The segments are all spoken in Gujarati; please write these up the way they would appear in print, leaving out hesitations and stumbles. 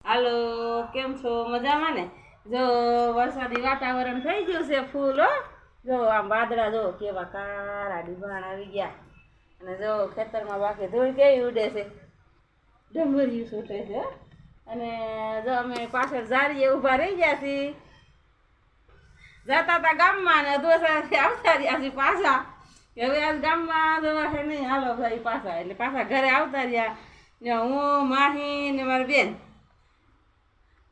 હાલો, કેમ છો? મજામાં ને? જો વરસાદી વાતાવરણ થઈ ગયું છે ફૂલ હો. જો આમ વાદળા જો કેવા કાળા ડીબાણ આવી ગયા અને જો ખેતરમાં બાકી ધૂળ કેવી ઉડે છે, ડમરિયું છૂટે છે હો. અને જો અમે પાછળ ઝાડીએ ઊભા રહી ગયા છીએ, જતા હતા ગામમાં ને દોસાથી આવતા રહ્યા છીએ પાછા. હવે આજ ગામમાં જવા છે નહીં, હાલો ભાઈ પાછા, એટલે પાછા ઘરે આવતા રહ્યા ને હું માહી ને મારી બેન.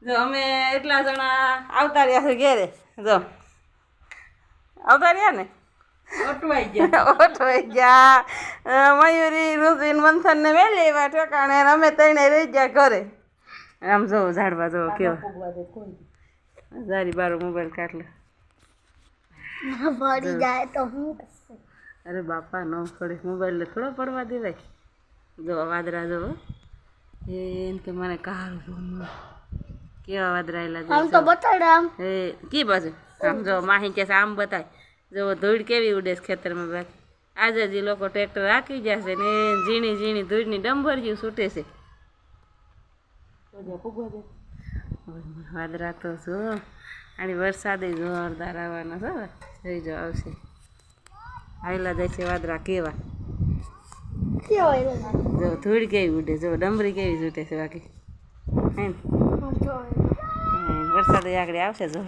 જો અમે એટલા જણા આવતા રહ્યા છે ઘેરે. જો આવતા રહ્યા ને, ઓટવાઈ ગયા મયુરી રુચિન મંથન ને વેલી એવા ઠેકાણે અમે તઈને રહી ગયા ઘરે. આમ જો ઝાડવા જો કેવા જારી બારો મોબાઈલ કાઢ લે. પડી જાય તો હું અરે બાપા ન પડે, મોબાઈલ થોડો પડવા દેવાય. જો વાદળા જો એમ કે મને કાળું કેવા વાદળાયેલા આમ તો બતાડે આમ એ કી બાજુ આમ જો માહી કે આમ બતાય. જો ધૂળ કેવી ઉડે છે ખેતરમાં. બાકી આજે જ લોકો ટ્રેક્ટર રાખી જશે ને ઝીણી ઝીણી ધૂળની ડંભરિયું છૂટે છે. વાદળા તો જો અને વરસાદ જોરદાર આવવાનો છે. જોઈ જો આવશે, આવેલા જાય છે વાદળા કેવા. જો ધૂળ કેવી ઉડે, જો ડમરી કેવી છૂટે છે. બાકી હે વરસાદ આગળ આવશે. જો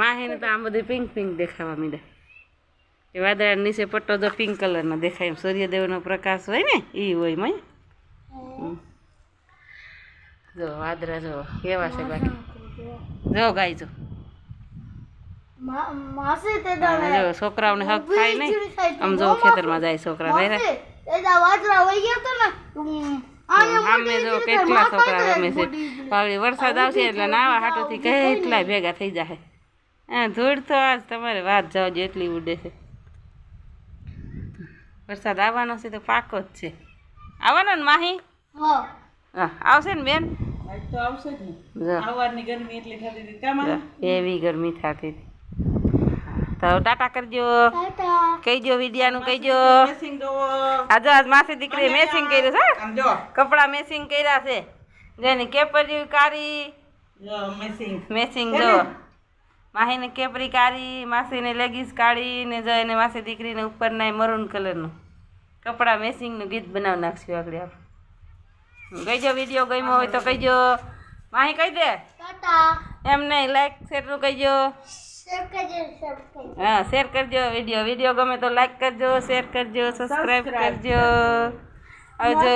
માહીને તો આમ બધું પિંક પિંક દેખાવા માંડ્યા. એ વાદળા નીચે પટ્ટો જો પિંક કલરનો દેખાય, એમ સૂર્યદેવનો પ્રકાશ હોય ને એ હોય મય. જો વાદળા જો કેવા છે. બાકી જો ગાય જો જો છોકરાઓને હક થાય નહીં. આમ જો ખેતરમાં જાય છોકરા સામે જો કેટલા છોકરા રમે છે. હવે વરસાદ આવશે એટલે નાવા હાટોથી કેટલાય ભેગા થઈ જાય. ધૂળ તો આજ તમારે વાત જાવ એટલી ઉડે છે. વરસાદ આવવાનો છે તો પાકો જ છે. આવવાનો ને માહી? હા આવશે ને બેન? તો આવશે જ ને. સવારની ગરમી એટલી થતી હતી, એવી ગરમી થતી હતી. તો ટાટા કરજો, કહીજો વિડિયાનું કહીજો. આજો આજ માસી દીકરી મેસિંગ કર્યું છે, કપડા મેસિંગ કર્યા છે. જેની કેપરી કારી મેસિંગ જો માહીને કેપરી કાઢી, માસીને લેગીસ કાઢી ને જો એને માસી દીકરીને ઉપરના મરૂન કલરનું કપડા મેસિંગનું ગીત બનાવી નાખશું આગળ આપણે. કહીજો વિડીયો ગમ્યો હોય તો કહીજો. માહી કહી દે એમ નહીં, લાઈક શેરનું કહીજો. હા શેર કરજો. વિડીયો ગમે તો લાઈક કરજો, શેર કરજો, સબસ્ક્રાઈબ કરજો. આવજો.